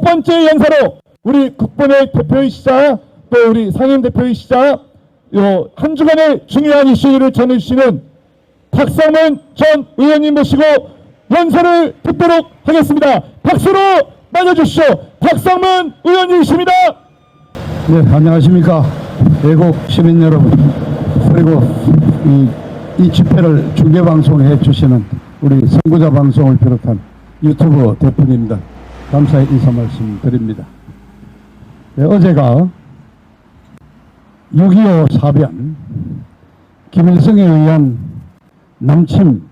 번째 연사로 우리 국본의 대표이시자 또 우리 상임 대표이시자 한 주간의 중요한 이슈를 전해주시는 박상문 전 의원님 모시고 연설을 듣도록 하겠습니다. 박수로 맞아주시오. 박상문 의원님이십니다. 네, 안녕하십니까. 애국 시민 여러분, 그리고 이 집회를 중계방송해 주시는 우리 선구자 방송을 비롯한 유튜브 대표님들 감사의 인사 말씀 드립니다. 네, 어제가 6.25 사변, 김일성에 의한 남침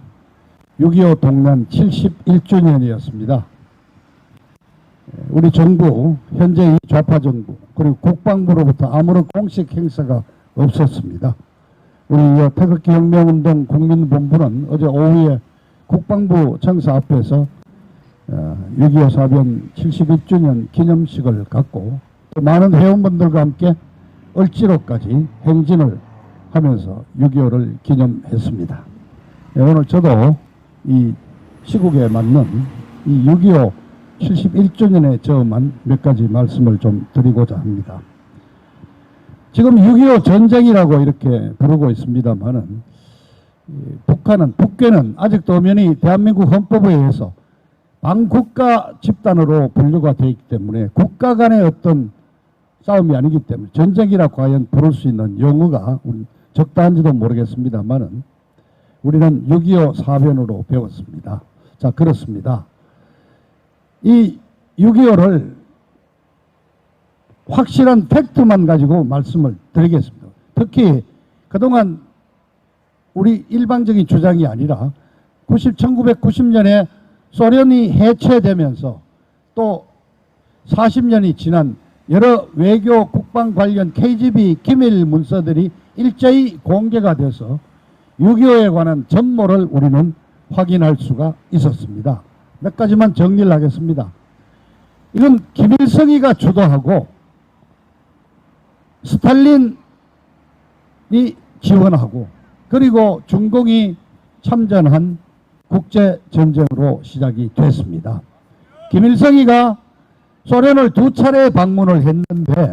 6.25 동란 71주년이었습니다. 우리 정부, 현재 이 좌파 정부, 그리고 국방부로부터 아무런 공식 행사가 없었습니다. 우리 태극기 혁명운동 국민본부는 어제 오후에 국방부 청사 앞에서 6.25 사변 71주년 기념식을 갖고 또 많은 회원분들과 함께 을지로까지 행진을 하면서 6.25를 기념했습니다. 오늘 저도 이 시국에 맞는 이 6.25 71주년에 저만 몇 가지 말씀을 좀 드리고자 합니다. 지금 6.25 전쟁이라고 이렇게 부르고 있습니다만은 북괴는 아직도 엄연히 대한민국 헌법에 의해서 반국가 집단으로 분류가 되어 있기 때문에 국가 간의 어떤 싸움이 아니기 때문에 전쟁이라 과연 부를 수 있는 용어가 적다한지도 모르겠습니다만은 우리는 6.25 사변으로 배웠습니다. 자, 그렇습니다. 이 6.25를 확실한 팩트만 가지고 말씀을 드리겠습니다. 특히 그동안 우리 일방적인 주장이 아니라 1990년에 소련이 해체되면서 또 40년이 지난 여러 외교 국방 관련 KGB 기밀 문서들이 일제히 공개가 돼서 6.25에 관한 전모를 우리는 확인할 수가 있었습니다. 몇 가지만 정리를 하겠습니다. 이건 김일성이가 주도하고 스탈린이 지원하고 그리고 중공이 참전한 국제전쟁으로 시작이 됐습니다. 김일성이가 소련을 2차례 방문을 했는데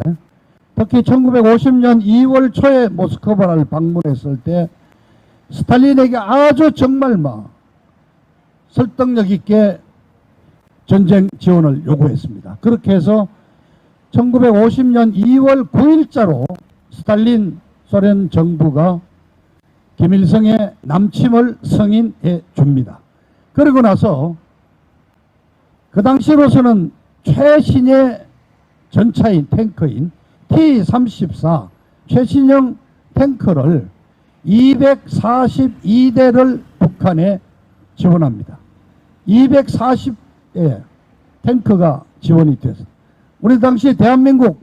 특히 1950년 2월 초에 모스크바를 방문했을 때 스탈린에게 아주 정말 설득력 있게 전쟁 지원을 요구했습니다. 그렇게 해서 1950년 2월 9일자로 스탈린 소련 정부가 김일성의 남침을 승인해 줍니다. 그러고 나서 그 당시로서는 최신의 전차인 탱크인 T-34 최신형 탱크를 242대를 북한에 지원합니다. 240의 탱크가 지원이 돼서 우리 당시 대한민국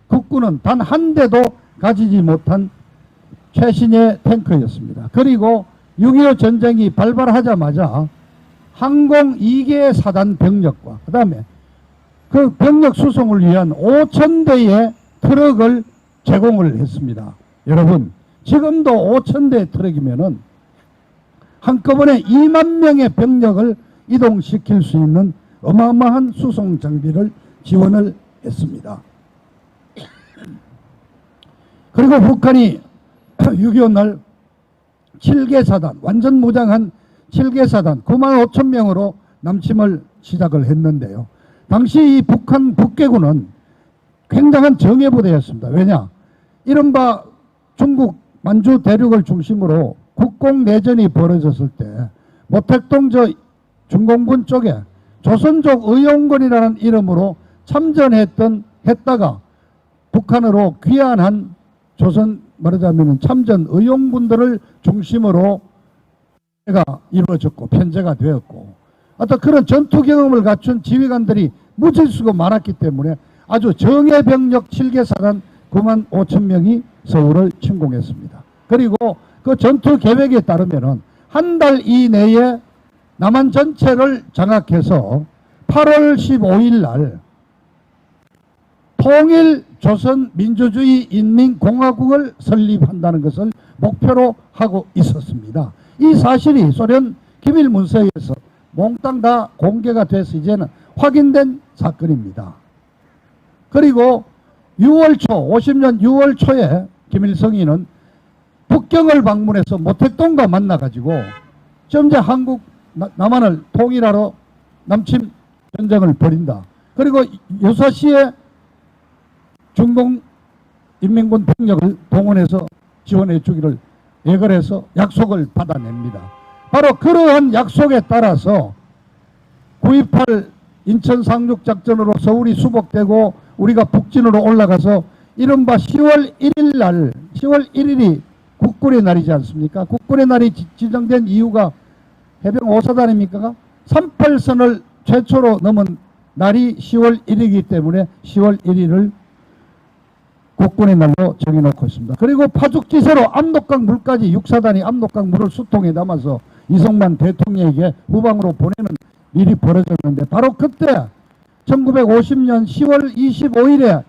국군은 단 한 대도 가지지 못한 최신의 탱크였습니다. 그리고 6.25 전쟁이 발발하자마자 항공 2개 사단 병력과 그 다음에 그 병력 수송을 위한 5,000대의 트럭을 제공을 했습니다. 여러분, 지금도 5,000대 트럭이면은 한꺼번에 2만 명의 병력을 이동시킬 수 있는 어마어마한 수송 장비를 지원을 했습니다. 그리고 북한이 6.25 날 7개 사단, 완전 무장한 7개 사단 9만 5천 명으로 남침을 시작을 했는데요. 당시 이 북한 북괴군은 굉장한 정예부대였습니다. 왜냐? 이른바 중국 만주 대륙을 중심으로 국공내전이 벌어졌을 때 모택동 중공군 쪽에 조선족 의용군이라는 이름으로 참전했다가 북한으로 귀환한 조선 말하자면 참전 의용군들을 중심으로 가 이루어졌고 편제가 되었고 어떤 그런 전투 경험을 갖춘 지휘관들이 무질수가 많았기 때문에 아주 정예병력 7개 사단 9만 5천 명이 서울을 침공했습니다. 그리고 그 전투 계획에 따르면은 한 달 이내에 남한 전체를 장악해서 8월 15일 날 통일 조선민주주의 인민공화국을 설립한다는 것을 목표로 하고 있었습니다. 이 사실이 소련 기밀 문서에서 몽땅 다 공개가 돼서 이제는 확인된 사건입니다. 그리고 6월 초, 50년 6월 초에 김일성이는 북경을 방문해서 모택동과 만나가지고 점제 한국 남한을 통일하러 남침 전쟁을 벌인다. 그리고 유사시에 중공 인민군 병력을 동원해서 지원해 주기를 예결해서 약속을 받아냅니다. 바로 그러한 약속에 따라서 9.28 인천 상륙작전으로 서울이 수복되고 우리가 북진으로 올라가서 이른바 10월 1일 날, 10월 1일이 국군의 날이지 않습니까? 국군의 날이 지정된 이유가 해병 5사단입니까? 38선을 최초로 넘은 날이 10월 1일이기 때문에 10월 1일을 국군의 날로 정해놓고 있습니다. 그리고 파죽지세로 압록강 물까지 6사단이 압록강 물을 수통에 담아서 이승만 대통령에게 후방으로 보내는 일이 벌어졌는데 바로 그때 1950년 10월 25일에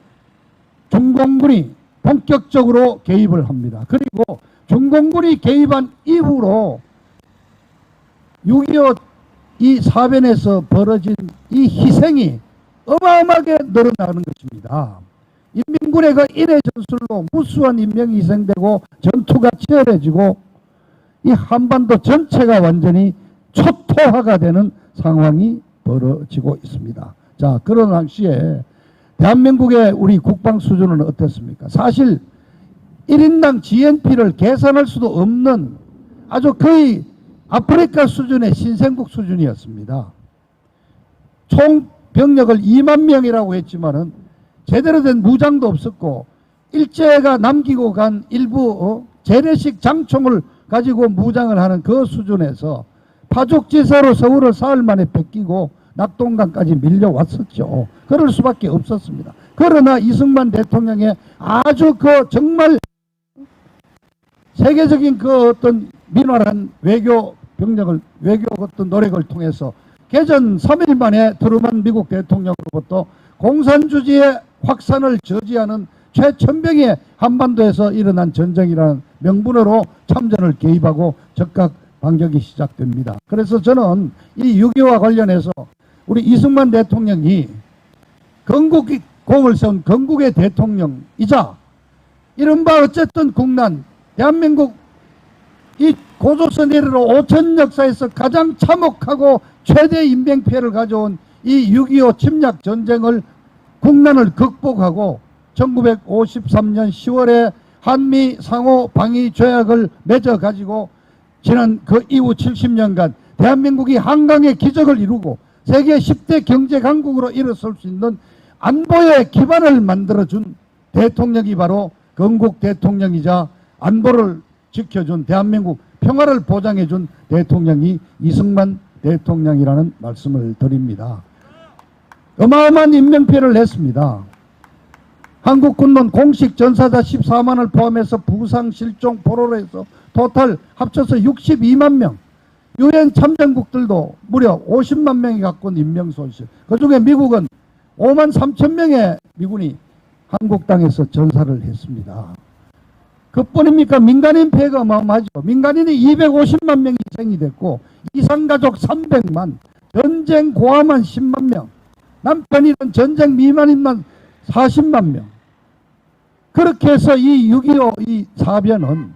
중공군이 본격적으로 개입을 합니다. 그리고 중공군이 개입한 이후로 6.25 이 사변에서 벌어진 이 희생이 어마어마하게 늘어나는 것입니다. 인민군의 그 인해 전술로 무수한 인명이 희생되고 전투가 치열해지고 이 한반도 전체가 완전히 초토화가 되는 상황이 벌어지고 있습니다. 자, 그런 당시에 대한민국의 우리 국방 수준은 어떻습니까? 사실 1인당 GNP를 계산할 수도 없는 아주 거의 아프리카 수준의 신생국 수준이었습니다. 총 병력을 2만 명이라고 했지만은 제대로 된 무장도 없었고 일제가 남기고 간 일부 재래식 장총을 가지고 무장을 하는 그 수준에서 파죽지세로 서울을 사흘 만에 뺏기고 낙동강까지 밀려왔었죠. 그럴 수밖에 없었습니다. 그러나 이승만 대통령의 아주 그 정말 세계적인 그 어떤 민활한 외교 병력을, 외교 어떤 노력을 통해서 개전 3일 만에 트루만 미국 대통령으로부터 공산주의의 확산을 저지하는 최천병의 한반도에서 일어난 전쟁이라는 명분으로 참전을 개입하고 적각 반격이 시작됩니다. 그래서 저는 이 6.25와 관련해서 우리 이승만 대통령이 건국이 공을 세운 건국의 대통령이자 이른바 어쨌든 국난 대한민국 이 고조선 이래로 5천 역사에서 가장 참혹하고 최대 인명피해를 가져온 이 6.25 침략 전쟁을 국난을 극복하고 1953년 10월에 한미 상호 방위 조약을 맺어 가지고 지난 그 이후 70년간 대한민국이 한강의 기적을 이루고 세계 10대 경제 강국으로 일어설 수 있는 안보의 기반을 만들어준 대통령이 바로 건국 대통령이자 안보를 지켜준 대한민국 평화를 보장해준 대통령이 이승만 대통령이라는 말씀을 드립니다. 어마어마한 인명피해를 했습니다. 한국군은 공식 전사자 14만을 포함해서 부상, 실종, 포로로 해서 토탈 합쳐서 62만 명, 유엔 참전국들도 무려 50만 명이 갖고 온 인명손실, 그중에 미국은 5만 3천 명의 미군이 한국 땅에서 전사를 했습니다. 그뿐입니까? 민간인 피해가 어마어마하죠. 민간인이 250만 명이 희생이 됐고 이산가족 300만, 전쟁 고아만 10만 명, 남편이란 전쟁 미만인만 40만 명. 그렇게 해서 이 6.25 이 사변은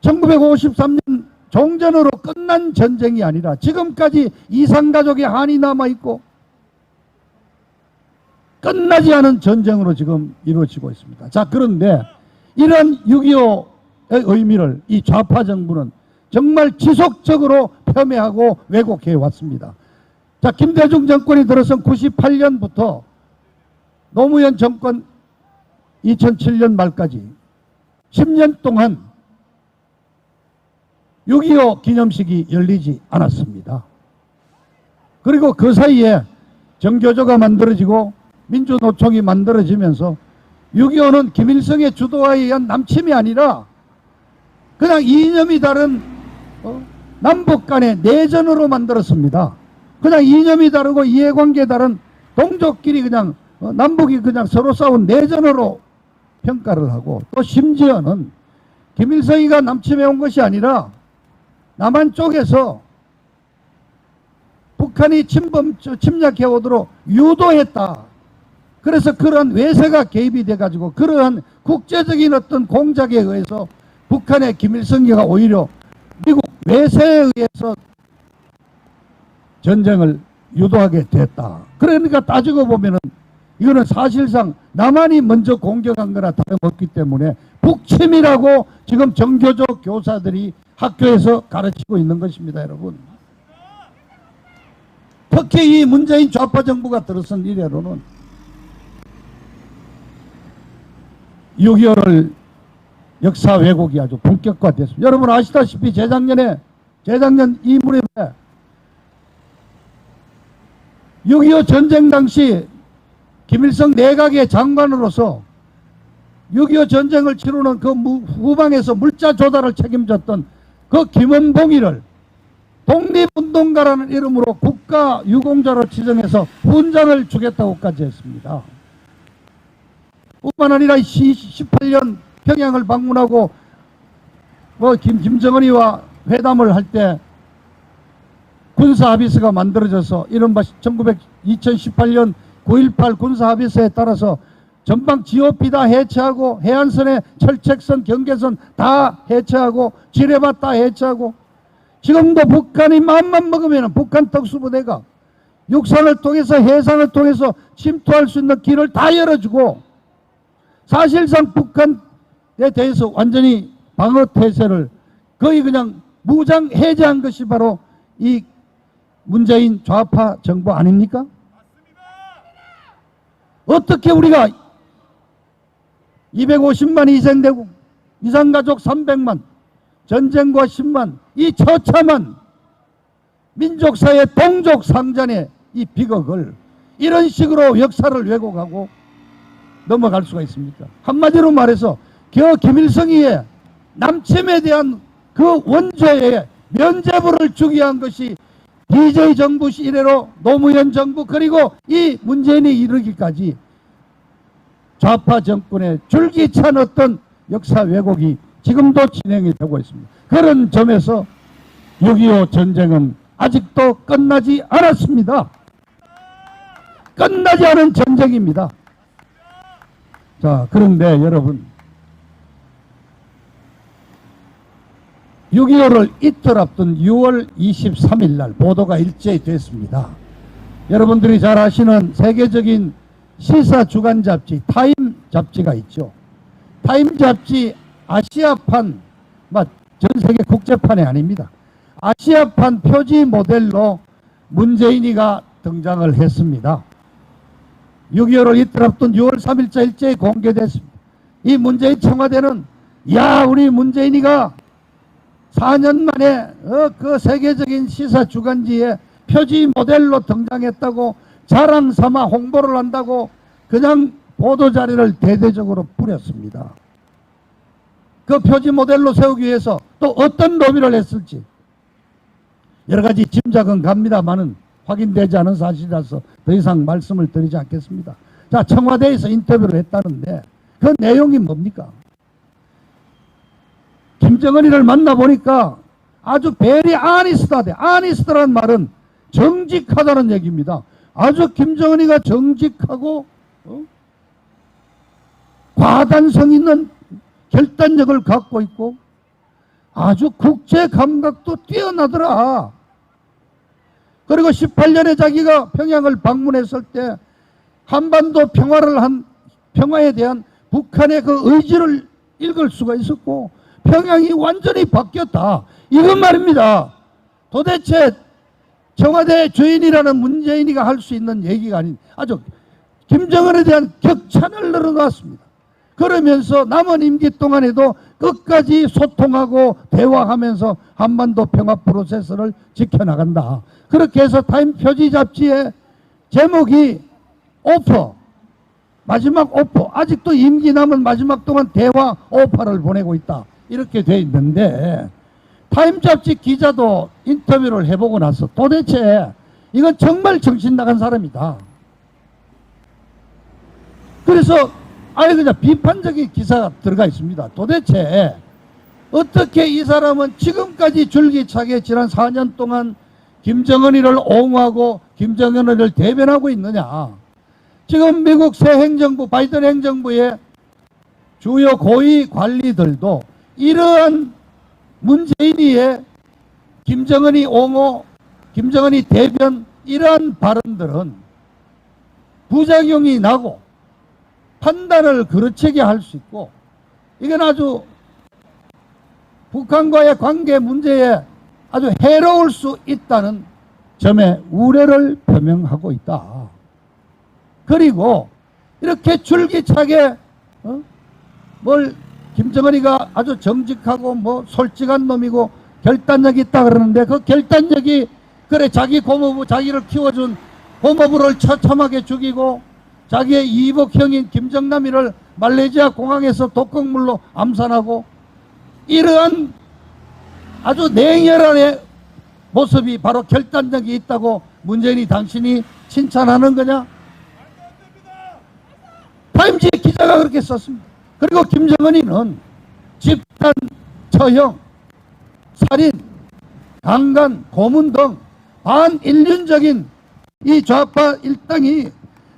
1953년 종전으로 끝난 전쟁이 아니라 지금까지 이산가족의 한이 남아있고 끝나지 않은 전쟁으로 지금 이루어지고 있습니다. 자, 그런데 이런 6.25의 의미를 이 좌파 정부는 정말 지속적으로 폄훼하고 왜곡해 왔습니다. 자, 김대중 정권이 들어선 98년부터 노무현 정권 2007년 말까지 10년 동안 6.25 기념식이 열리지 않았습니다. 그리고 그 사이에 정교조가 만들어지고 민주노총이 만들어지면서 6.25는 김일성의 주도하에 의한 남침이 아니라 그냥 이념이 다른 남북 간의 내전으로 만들었습니다. 그냥 이념이 다르고 이해관계 다른 동족끼리 그냥 남북이 그냥 서로 싸운 내전으로 평가를 하고 또 심지어는 김일성이가 남침해 온 것이 아니라 남한 쪽에서 북한이 침략해 오도록 유도했다. 그래서 그러한 외세가 개입이 돼가지고 그러한 국제적인 어떤 공작에 의해서 북한의 김일성이가 오히려 미국 외세에 의해서 전쟁을 유도하게 됐다. 그러니까 따지고 보면은 이거는 사실상 남한이 먼저 공격한 거나 다름없기 때문에 북침이라고 지금 정교조 교사들이 학교에서 가르치고 있는 것입니다, 여러분. 특히 이 문재인 좌파 정부가 들어선 이래로는 6.25를 역사 왜곡이 아주 본격화됐습니다. 여러분 아시다시피 재작년 이 무렵에 6.25 전쟁 당시 김일성 내각의 장관으로서 6.25 전쟁을 치르는 그 후방에서 물자 조달을 책임졌던 그 김원봉이를 독립운동가라는 이름으로 국가유공자로 지정해서 훈장을 주겠다고까지 했습니다. 뿐만 아니라 18년 평양을 방문하고 김정은이와 회담을 할 때 군사합의서가 만들어져서 이른바 2018년 9.18 군사합의서에 따라서 전방 GOP 다 해체하고 해안선의 철책선, 경계선 다 해체하고 지뢰밭 다 해체하고 지금도 북한이 마음만 먹으면 북한 특수부대가 육상을 통해서 해상을 통해서 침투할 수 있는 길을 다 열어주고 사실상 북한에 대해서 완전히 방어태세를 거의 그냥 무장 해제한 것이 바로 이 문재인 좌파 정부 아닙니까? 어떻게 우리가 250만 희생되고 이산가족 300만 전쟁과 10만 이 처참한 민족사회 동족상잔의 이 비극을 이런 식으로 역사를 왜곡하고 넘어갈 수가 있습니까? 한마디로 말해서 김일성이의 남침에 대한 그 원죄에 면죄부를 주기 위한 것이 DJ 정부 이래로 노무현 정부 그리고 이 문재인이 이르기까지 좌파 정권의 줄기찬 어떤 역사 왜곡이 지금도 진행이 되고 있습니다. 그런 점에서 6.25 전쟁은 아직도 끝나지 않았습니다. 끝나지 않은 전쟁입니다. 자, 그런데 여러분 6.25를 이틀 앞둔 6월 23일 날 보도가 일제히 됐습니다. 여러분들이 잘 아시는 세계적인 시사 주간 잡지 타임 잡지가 있죠. 타임 잡지 아시아판, 전 세계 국제판이 아닙니다. 아시아판 표지 모델로 문재인이가 등장을 했습니다. 6.25를 이틀 앞둔 6월 3일자 일제히 공개됐습니다. 이 문재인 청와대는 야 우리 문재인이가 4년 만에 그 세계적인 시사 주간지에 표지 모델로 등장했다고 자랑 삼아 홍보를 한다고 그냥 보도자료를 대대적으로 뿌렸습니다. 그 표지 모델로 세우기 위해서 또 어떤 로비를 했을지 여러 가지 짐작은 갑니다만은 확인되지 않은 사실이라서 더 이상 말씀을 드리지 않겠습니다. 자, 청와대에서 인터뷰를 했다는데 그 내용이 뭡니까? 김정은이를 만나보니까 아주 베리 아니스트하대. 아니스트라는 말은 정직하다는 얘기입니다. 아주 김정은이가 정직하고 과단성 있는 결단력을 갖고 있고 아주 국제 감각도 뛰어나더라. 그리고 18년에 자기가 평양을 방문했을 때 한반도 평화에 대한 북한의 그 의지를 읽을 수가 있었고 평양이 완전히 바뀌었다. 이건 말입니다. 도대체 청와대 주인이라는 문재인이가 할 수 있는 얘기가 아닌 아주 김정은에 대한 격찬을 늘어놨습니다. 그러면서 남은 임기 동안에도 끝까지 소통하고 대화하면서 한반도 평화 프로세스를 지켜나간다. 그렇게 해서 타임 표지 잡지의 제목이 오퍼, 마지막 오퍼, 아직도 임기 남은 마지막 동안 대화 오퍼를 보내고 있다. 이렇게 돼 있는데 타임 잡지 기자도 인터뷰를 해보고 나서 도대체 이건 정말 정신 나간 사람이다. 그래서 아예 그냥 비판적인 기사가 들어가 있습니다. 도대체 어떻게 이 사람은 지금까지 줄기차게 지난 4년 동안 김정은이를 옹호하고 김정은이를 대변하고 있느냐. 지금 미국 새 행정부 바이든 행정부의 주요 고위 관리들도 이러한 문재인이의 김정은이 옹호, 김정은이 대변 이러한 발언들은 부작용이 나고 판단을 그르치게 할 수 있고 이건 아주 북한과의 관계 문제에 아주 해로울 수 있다는 점에 우려를 표명하고 있다. 그리고 이렇게 줄기차게 뭘 김정은이가 아주 정직하고 뭐 솔직한 놈이고 결단력이 있다 그러는데 그 결단력이 그래 자기 고모부 자기를 키워준 고모부를 처참하게 죽이고 자기의 이복형인 김정남이를 말레이시아 공항에서 독극물로 암살하고 이러한 아주 냉혈한의 모습이 바로 결단력이 있다고 문재인이 당신이 칭찬하는 거냐? 타임지 기자가 그렇게 썼습니다. 그리고 김정은이는 집단 처형, 살인, 강간, 고문 등 반인륜적인 이 좌파 일당이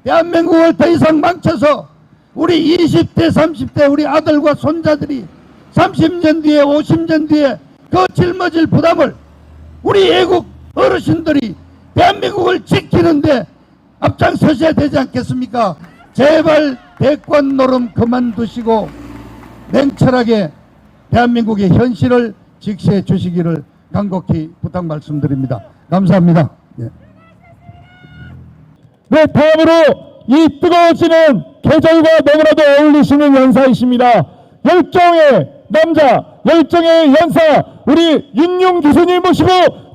대한민국을 더 이상 망쳐서 우리 20대 30대 우리 아들과 손자들이 30년 뒤에 50년 뒤에 그 짊어질 부담을 우리 애국 어르신들이 대한민국을 지키는데 앞장서셔야 되지 않겠습니까? 제발 대권 노름 그만두시고 냉철하게 대한민국의 현실을 직시해 주시기를 간곡히 부탁 말씀드립니다. 감사합니다. 네. 네, 다음으로 이 뜨거워지는 계절과 너무나도 어울리시는 연사이십니다. 열정의 남자, 열정의 연사, 우리 윤용 교수님 모시고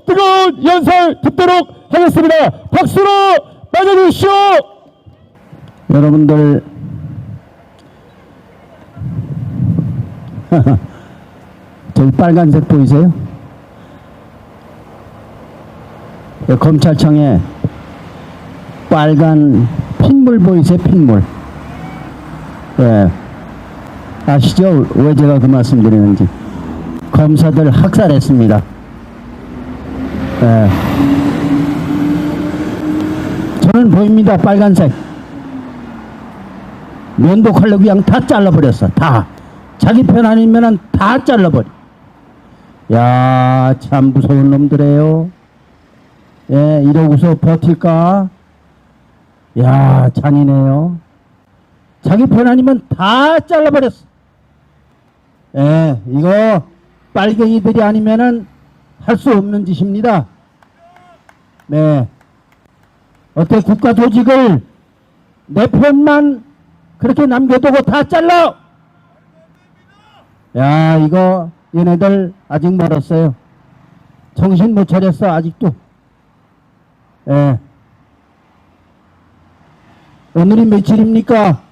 뜨거운 연설 듣도록 하겠습니다. 박수로 맞아주시오. 여러분들 저기 빨간색 보이세요? 검찰청에 빨간 핏물 보이세요? 핏물. 예. 아시죠? 왜 제가 그 말씀 드리는지. 검사들 학살했습니다. 예. 저는 보입니다. 빨간색. 면도칼로 그냥 다 잘라버렸어. 다. 자기 편 아니면은 다 잘라버려. 야, 참 무서운 놈들이에요. 예, 이러고서 버틸까? 야, 잔인해요. 자기 편 아니면 다 잘라버렸어. 예, 이거 빨갱이들이 아니면은 할 수 없는 짓입니다. 네. 어떻게 국가 조직을 내 편만 그렇게 남겨두고 다 잘라! 야, 이거 얘네들 아직 멀었어요. 정신 못 차렸어 아직도. 예. 오늘이 며칠입니까?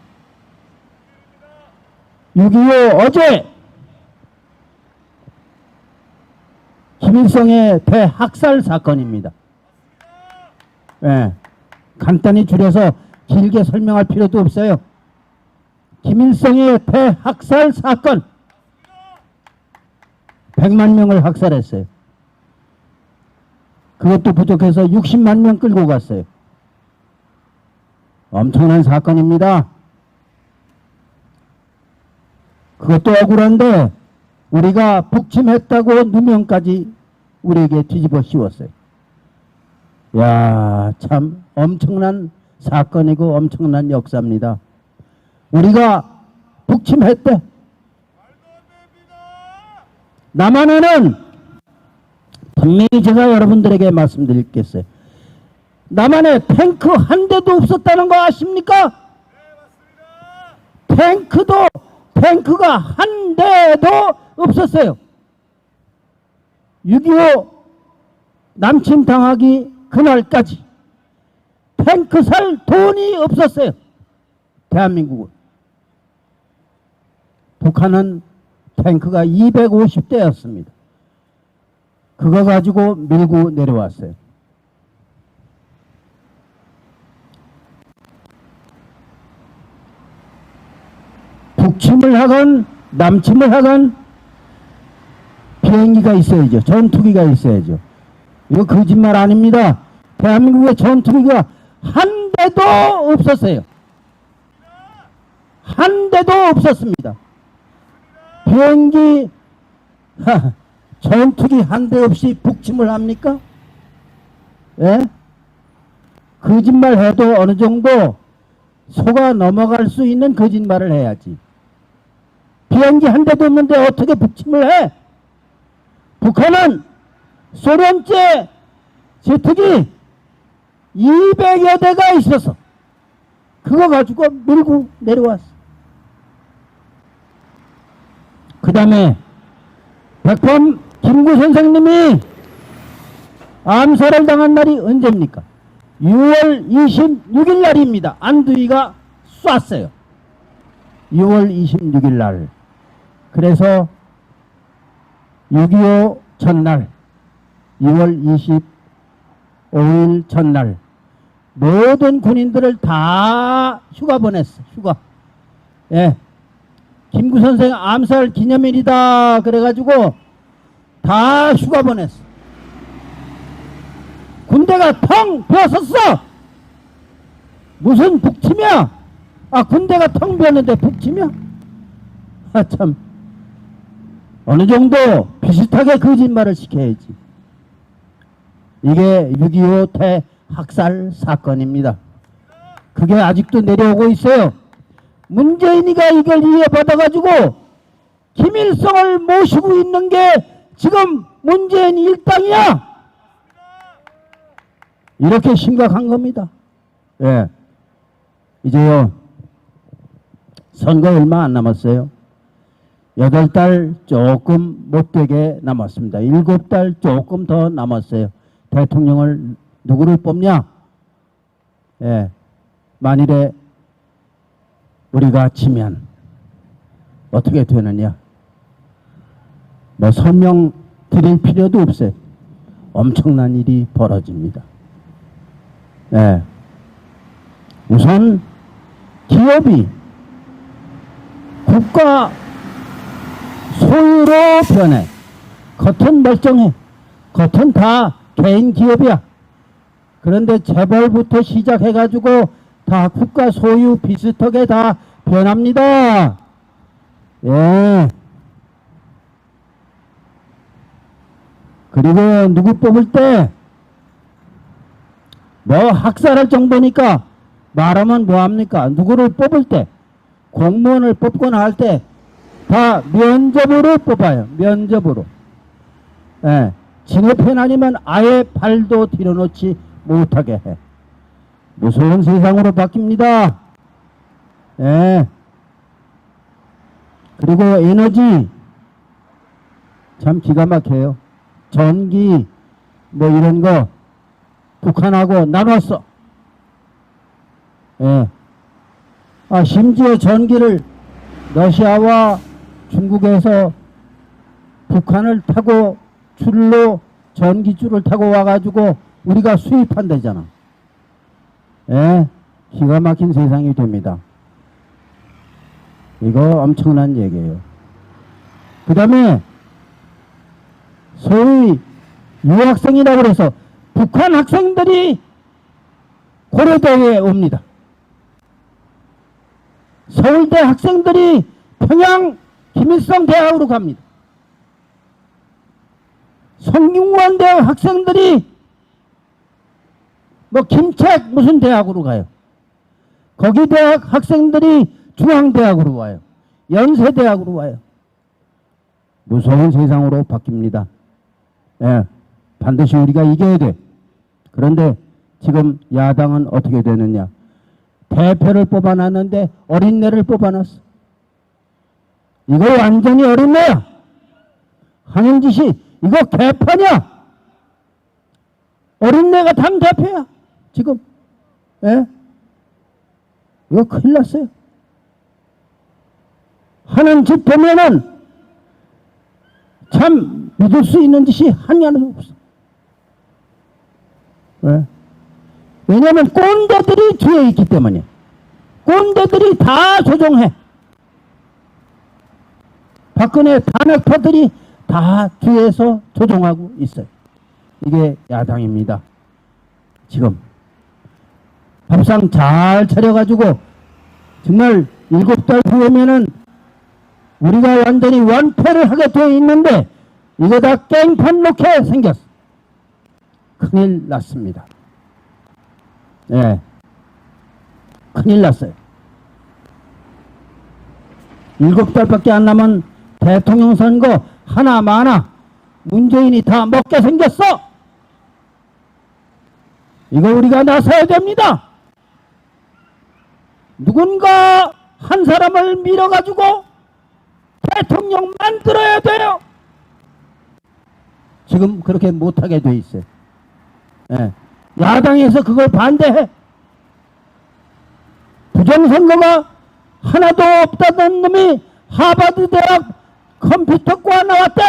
6.25 어제 김일성의 대학살 사건입니다. 예. 간단히 줄여서 길게 설명할 필요도 없어요. 김일성의 대학살 사건. 100만 명을 학살했어요. 그것도 부족해서 60만 명 끌고 갔어요. 엄청난 사건입니다. 그것도 억울한데 우리가 북침했다고 누명까지 우리에게 뒤집어 씌웠어요. 야, 참 엄청난 사건이고 엄청난 역사입니다. 우리가 북침했대. 남한에는 분명히 제가 여러분들에게 말씀드리겠어요. 남한에 탱크 한 대도 없었다는 거 아십니까? 탱크가 한 대도 없었어요. 6.25 남침 당하기 그날까지 탱크 살 돈이 없었어요. 대한민국은. 북한은 탱크가 250대였습니다. 그거 가지고 밀고 내려왔어요. 북침을 하건 남침을 하건 비행기가 있어야죠. 전투기가 있어야죠. 이거 거짓말 아닙니다. 대한민국의 전투기가 한 대도 없었어요. 한 대도 없었습니다. 비행기 전투기 한 대 없이 북침을 합니까? 예? 거짓말 해도 어느 정도 속아 넘어갈 수 있는 거짓말을 해야지. 비행기 한 대도 없는데 어떻게 북침을 해? 북한은 소련제 제트기 200여 대가 있어서 그거 가지고 밀고 내려왔어. 그 다음에 백범 김구 선생님이 암살을 당한 날이 언제입니까? 6월 26일 날입니다. 안두희가 쐈어요. 6월 26일 날. 그래서 6.25 전날, 6월 25일 전날 모든 군인들을 다 휴가 보냈어. 휴가. 예. 김구 선생 암살 기념일이다 그래가지고 다 휴가 보냈어. 군대가 텅 비었었어. 무슨 북침이야? 아, 군대가 텅 비었는데 북침이야? 아, 참. 어느 정도 비슷하게 거짓말을 시켜야지. 이게 6.25 대학살 사건입니다. 그게 아직도 내려오고 있어요. 문재인이가 이걸 이해받아가지고 김일성을 모시고 있는 게 지금 문재인 일당이야. 이렇게 심각한 겁니다. 예. 이제요, 선거 얼마 안 남았어요. 8달 조금 못되게 남았습니다. 7달 조금 더 남았어요. 대통령을 누구를 뽑냐? 예. 만일에 우리가 지면 어떻게 되느냐? 뭐 설명 드릴 필요도 없어요. 엄청난 일이 벌어집니다. 예. 우선 기업이 국가 소유로 변해. 겉은 멀쩡해. 겉은 다 개인 기업이야. 그런데 재벌부터 시작해가지고 다 국가 소유 비슷하게 다 변합니다. 예. 그리고 누구 뽑을 때 뭐 학살할 정도니까 말하면 뭐합니까? 누구를 뽑을 때 공무원을 뽑거나 할 때 다 면접으로 뽑아요. 면접으로. 예. 진업편 아니면 아예 발도 들여놓지 못하게 해. 무서운 세상으로 바뀝니다. 예. 그리고 에너지 참 기가 막혀요. 전기 뭐 이런 거 북한하고 나눴어. 예. 아, 심지어 전기를 러시아와 중국에서 북한을 타고 줄로 전기줄을 타고 와가지고 우리가 수입한다잖아. 예. 기가 막힌 세상이 됩니다. 이거 엄청난 얘기예요. 그 다음에 소위 유학생이라고 해서 북한 학생들이 고려대에 옵니다. 서울대 학생들이 평양 김일성 대학으로 갑니다. 성균관대학 학생들이 뭐 김책 무슨 대학으로 가요. 거기 대학 학생들이 중앙대학으로 와요. 연세대학으로 와요. 무서운 세상으로 바뀝니다. 예, 반드시 우리가 이겨야 돼. 그런데 지금 야당은 어떻게 되느냐. 대표를 뽑아놨는데 어린애를 뽑아놨어. 이거 완전히 어린애야. 하는 짓이 이거 개판이야. 어린애가 당대표야 지금. 예? 이거 큰일 났어요. 하는 짓 보면은 참 믿을 수 있는 짓이 하나도 없어. 왜? 왜냐하면 꼰대들이 뒤에 있기 때문에. 꼰대들이 다 조종해. 박근혜 탄핵파들이 다 뒤에서 조종하고 있어요. 이게 야당입니다. 지금 밥상 잘 차려가지고 정말 7달 후에면은 우리가 완전히 완패를 하게 되어 있는데 이거 다 깽판 놓게 생겼어. 큰일 났습니다. 예. 큰일 났어요. 7달밖에 안 남은 대통령 선거 하나 마나 문재인이 다 먹게 생겼어. 이거 우리가 나서야 됩니다. 누군가 한 사람을 밀어가지고 대통령 만들어야 돼요. 지금 그렇게 못하게 돼 있어요. 예. 야당에서 그걸 반대해. 부정선거가 하나도 없다는 놈이 하버드 대학 컴퓨터과 나왔대.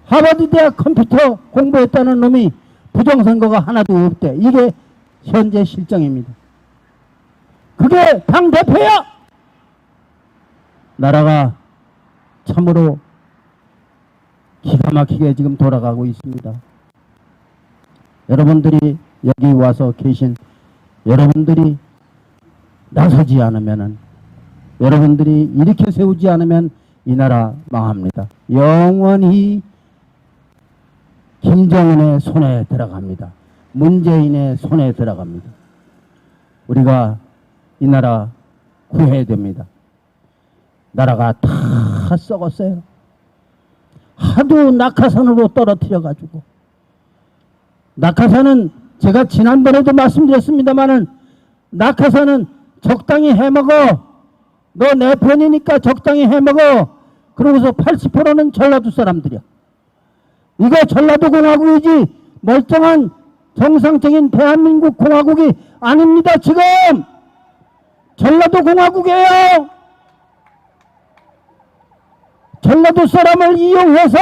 하버드 대학 컴퓨터 공부했다는 놈이 부정선거가 하나도 없대. 이게 현재 실정입니다. 그게 당대표야. 나라가 참으로 기가 막히게 지금 돌아가고 있습니다. 여러분들이 여기 와서 계신 여러분들이 나서지 않으면은, 여러분들이 일으켜 세우지 않으면 이 나라 망합니다. 영원히 김정은의 손에 들어갑니다. 문재인의 손에 들어갑니다. 우리가 이 나라 구해야 됩니다. 나라가 다 썩었어요. 하도 낙하산으로 떨어뜨려가지고. 낙하산은 제가 지난번에도 말씀드렸습니다마는 낙하산은 적당히 해먹어. 너 내 편이니까 적당히 해먹어. 그러고서 80%는 전라도 사람들이야. 이거 전라도 공화국이지 멀쩡한 정상적인 대한민국 공화국이 아닙니다. 지금 전라도 공화국이에요. 전라도 사람을 이용해서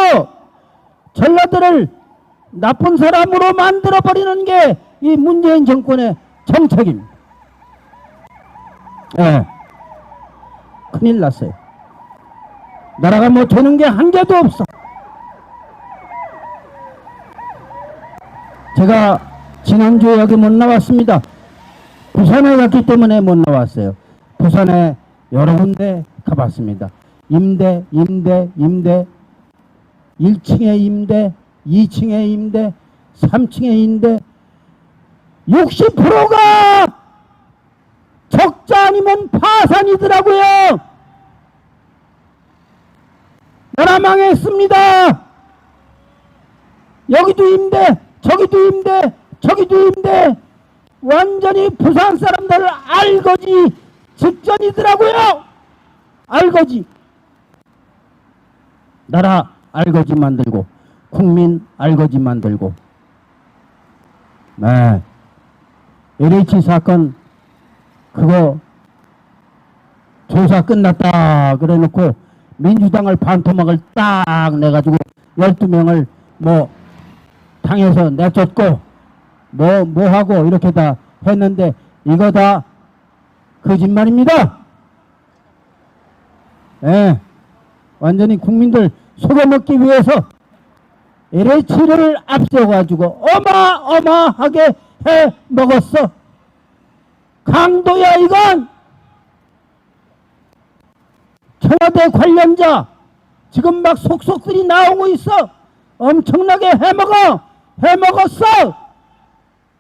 전라도를 나쁜 사람으로 만들어버리는 게 이 문재인 정권의 정책입니다. 예. 큰일 났어요. 나라가 뭐 되는 게 한 개도 없어. 제가 지난주에 여기 못 나왔습니다. 부산에 갔기 때문에 못 나왔어요. 부산에 여러 군데 가봤습니다. 임대, 1층에 임대, 2층에 임대, 3층에 임대, 60%가 적자 아니면 파산이더라고요. 나라 망했습니다. 여기도 임대, 저기도 임대, 저기도 임대. 완전히 부산 사람들 알거지 직전이더라고요. 알거지. 나라 알거지 만들고 국민 알거지 만들고. 네. LH 사건 그거 조사 끝났다 그래 놓고 민주당을 반토막을 딱 내가지고 12명을 뭐 당에서 내쫓고 뭐 하고 이렇게 다 했는데 이거 다 거짓말입니다. 예. 완전히 국민들 속여먹기 위해서 LH를 앞세워가지고 어마어마하게 해 먹었어. 강도야 이건. 청와대 관련자 지금 막 속속들이 나오고 있어. 엄청나게 해먹었어.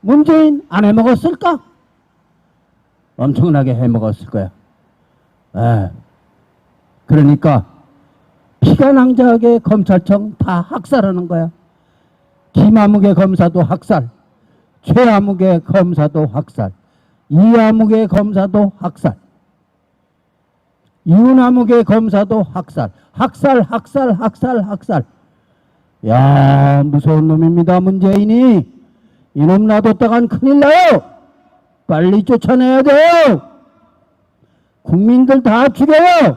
문재인 안 해먹었을까? 엄청나게 해먹었을 거야. 에. 그러니까 피가 낭자하게 검찰청 다 학살하는 거야. 김아무개 검사도 학살, 최아무개 검사도 학살, 이아무개 검사도 학살, 이은아무개 검사도 학살. 야, 무서운 놈입니다, 문재인이. 이놈 놔뒀다간 큰일 나요. 빨리 쫓아내야 돼요. 국민들 다 죽여요.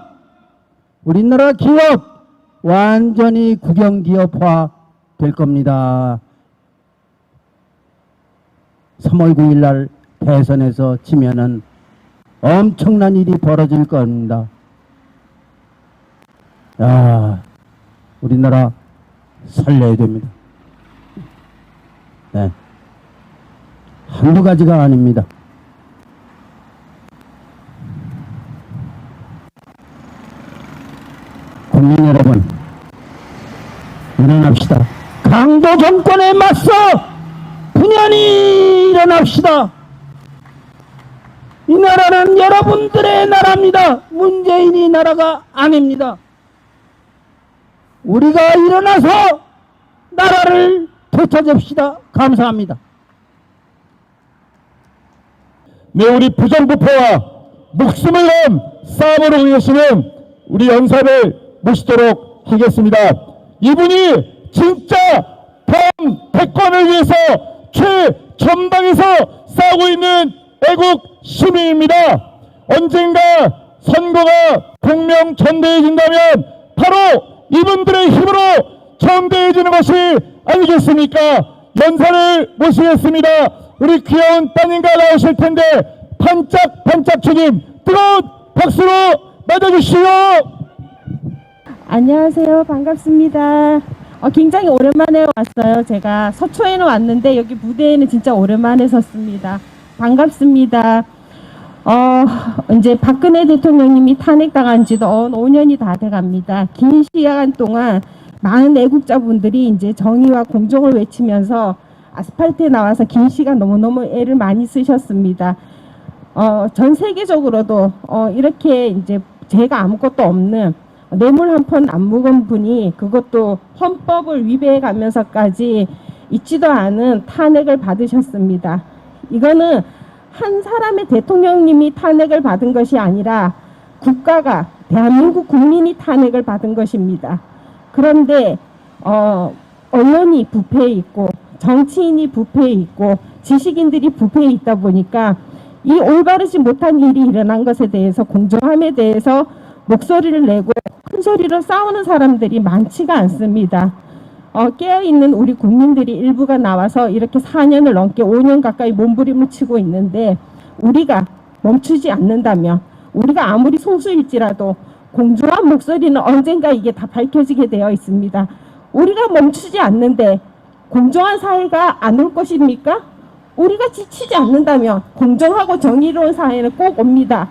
우리나라 기업 완전히 국영기업화 될 겁니다. 3월 9일 날 대선에서 지면은 엄청난 일이 벌어질 겁니다. 야, 우리나라 살려야 됩니다. 네. 한두 가지가 아닙니다. 국민 여러분, 일어납시다. 강도 정권에 맞서 분연히 일어납시다. 이 나라는 여러분들의 나라입니다. 문재인이 나라가 아닙니다. 우리가 일어나서 나라를 되찾읍시다. 감사합니다. 네, 우리 부정부패와 목숨을 건 싸움으로 계시는 우리 연사를 모시도록 하겠습니다. 이분이 진짜 다음 대권을 위해서 최전방에서 싸우고 있는 애국 시민입니다. 언젠가 선거가 공명전대해진다면 바로 이분들의 힘으로 전대해지는 것이 아니겠습니까? 연사를 모시겠습니다. 우리 귀여운 따님과 나오실 텐데 반짝반짝 주님 뜨거운 박수로 맞아주시오. 안녕하세요. 반갑습니다. 굉장히 오랜만에 왔어요. 제가 서초에는 왔는데 여기 무대에는 진짜 오랜만에 섰습니다. 반갑습니다. 이제 박근혜 대통령님이 탄핵당한 지도 5년이 다 돼갑니다. 긴 시간 동안 많은 애국자분들이 이제 정의와 공정을 외치면서 아스팔트에 나와서 긴 시간 너무너무 애를 많이 쓰셨습니다. 전 세계적으로도 이렇게 이제 제가 아무것도 없는 뇌물 한 푼 안 묵은 분이 그것도 헌법을 위배해 가면서까지 있지도 않은 탄핵을 받으셨습니다. 이거는 한 사람의 대통령님이 탄핵을 받은 것이 아니라 국가가 대한민국 국민이 탄핵을 받은 것입니다. 그런데 언론이 부패해 있고 정치인이 부패해 있고 지식인들이 부패해 있다 보니까 이 올바르지 못한 일이 일어난 것에 대해서 공정함에 대해서 목소리를 내고 큰 소리로 싸우는 사람들이 많지가 않습니다. 깨어있는 우리 국민들이 일부가 나와서 이렇게 4년을 넘게 5년 가까이 몸부림을 치고 있는데 우리가 멈추지 않는다면 우리가 아무리 소수일지라도 공정한 목소리는 언젠가 이게 다 밝혀지게 되어 있습니다. 우리가 멈추지 않는데 공정한 사회가 안 올 것입니까? 우리가 지치지 않는다면 공정하고 정의로운 사회는 꼭 옵니다.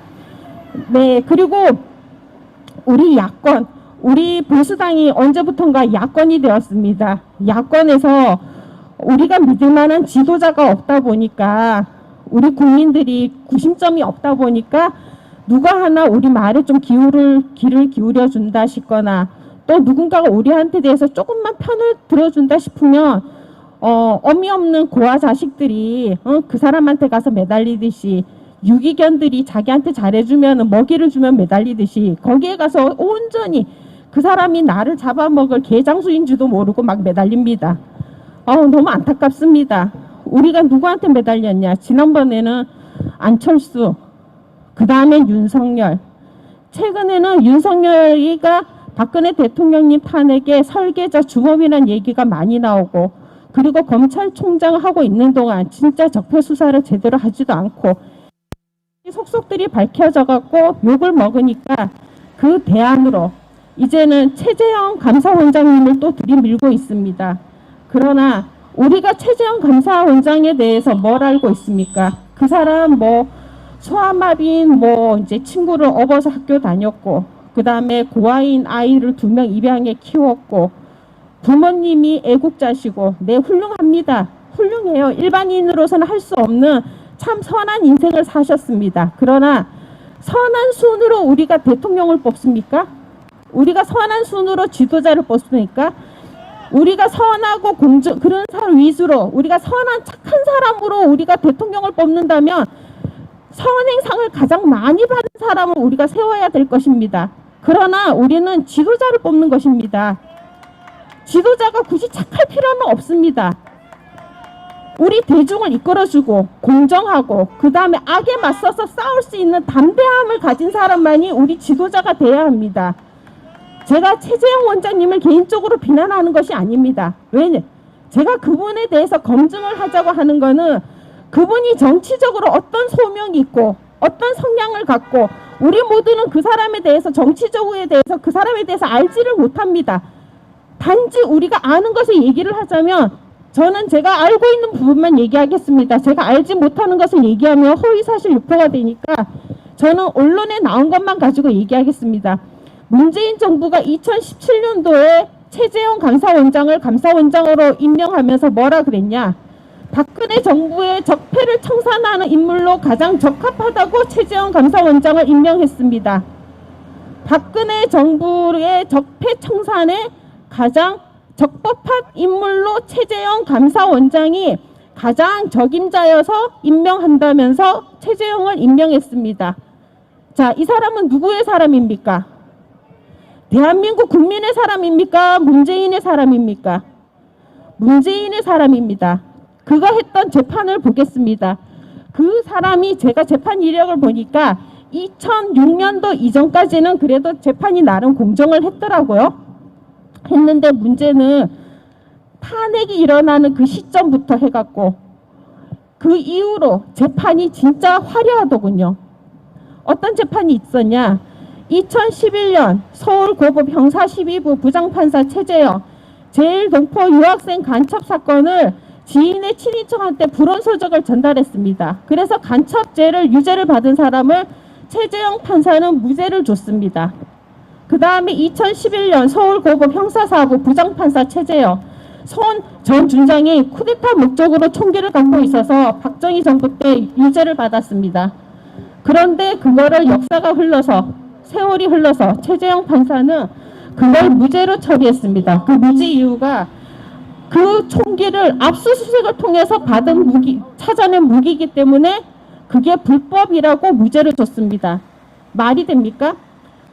네, 그리고 우리 야권, 우리 보수당이 언제부턴가 야권이 되었습니다. 야권에서 우리가 믿을 만한 지도자가 없다 보니까 우리 국민들이 구심점이 없다 보니까 누가 하나 우리 말에 좀 귀를 기울여 준다 싶거나 또 누군가가 우리한테 대해서 조금만 편을 들어준다 싶으면 어미 없는 고아 자식들이 그 사람한테 가서 매달리듯이 유기견들이 자기한테 잘해주면 먹이를 주면 매달리듯이 거기에 가서 온전히 그 사람이 나를 잡아먹을 개장수인 줄도 모르고 막 매달립니다. 너무 안타깝습니다. 우리가 누구한테 매달렸냐? 지난번에는 안철수, 그 다음엔 윤석열, 최근에는 윤석열이가 박근혜 대통령님 탄핵의 설계자 주범이라는 얘기가 많이 나오고 그리고 검찰총장을 하고 있는 동안 진짜 적폐 수사를 제대로 하지도 않고 속속들이 밝혀져 갖고 욕을 먹으니까 그 대안으로 이제는 최재형 감사원장님을 또 들이밀고 있습니다. 그러나 우리가 최재형 감사원장에 대해서 뭘 알고 있습니까? 그 사람 뭐 소아마비인 뭐 이제 친구를 업어서 학교 다녔고 그 다음에 고아인 아이를 2명 입양해 키웠고 부모님이 애국자시고 네 훌륭합니다. 훌륭해요. 일반인으로서는 할 수 없는 참 선한 인생을 사셨습니다. 그러나 선한 순으로 우리가 대통령을 뽑습니까? 우리가 선한 순으로 지도자를 뽑습니까? 우리가 선하고 공정 그런 사람 위주로 우리가 선한 착한 사람으로 우리가 대통령을 뽑는다면 선행상을 가장 많이 받은 사람을 우리가 세워야 될 것입니다. 그러나 우리는 지도자를 뽑는 것입니다. 지도자가 굳이 착할 필요는 없습니다. 우리 대중을 이끌어주고 공정하고 그 다음에 악에 맞서서 싸울 수 있는 담대함을 가진 사람만이 우리 지도자가 돼야 합니다. 제가 최재형 원장님을 개인적으로 비난하는 것이 아닙니다. 왜냐? 제가 그분에 대해서 검증을 하자고 하는 거는 그분이 정치적으로 어떤 소명이 있고 어떤 성향을 갖고 우리 모두는 그 사람에 대해서 정치적으로에 대해서 그 사람에 대해서 알지를 못합니다. 단지 우리가 아는 것을 얘기를 하자면 저는 제가 알고 있는 부분만 얘기하겠습니다. 제가 알지 못하는 것을 얘기하면 허위사실 유포가 되니까 저는 언론에 나온 것만 가지고 얘기하겠습니다. 문재인 정부가 2017년도에 최재형 감사원장을 감사원장으로 임명하면서 뭐라 그랬냐? 박근혜 정부의 적폐를 청산하는 인물로 가장 적합하다고 최재형 감사원장을 임명했습니다. 박근혜 정부의 적폐 청산에 가장 적법한 인물로 최재형 감사원장이 가장 적임자여서 임명한다면서 최재형을 임명했습니다. 자, 이 사람은 누구의 사람입니까? 대한민국 국민의 사람입니까? 문재인의 사람입니까? 문재인의 사람입니다. 그가 했던 재판을 보겠습니다. 그 사람이 제가 재판 이력을 보니까 2006년도 이전까지는 그래도 재판이 나름 공정을 했더라고요. 했는데 문제는 탄핵이 일어나는 그 시점부터 해갖고 그 이후로 재판이 진짜 화려하더군요. 어떤 재판이 있었냐? 2011년 서울고법 형사 12부 부장판사 최재형 제일동포 유학생 간첩 사건을 지인의 친인척한테 불온서적을 전달했습니다. 그래서 간첩죄를 유죄를 받은 사람을 최재형 판사는 무죄를 줬습니다. 그 다음에 2011년 서울고법 형사4부 부장판사 최재형 손 전 준장이 쿠데타 목적으로 총기를 갖고 있어서 박정희 정부 때 유죄를 받았습니다. 그런데 그거를 역사가 흘러서 세월이 흘러서 최재형 판사는 그걸 무죄로 처리했습니다. 그 무죄 이유가 그 총기를 압수수색을 통해서 받은 무기, 찾아낸 무기이기 때문에 그게 불법이라고 무죄를 줬습니다. 말이 됩니까?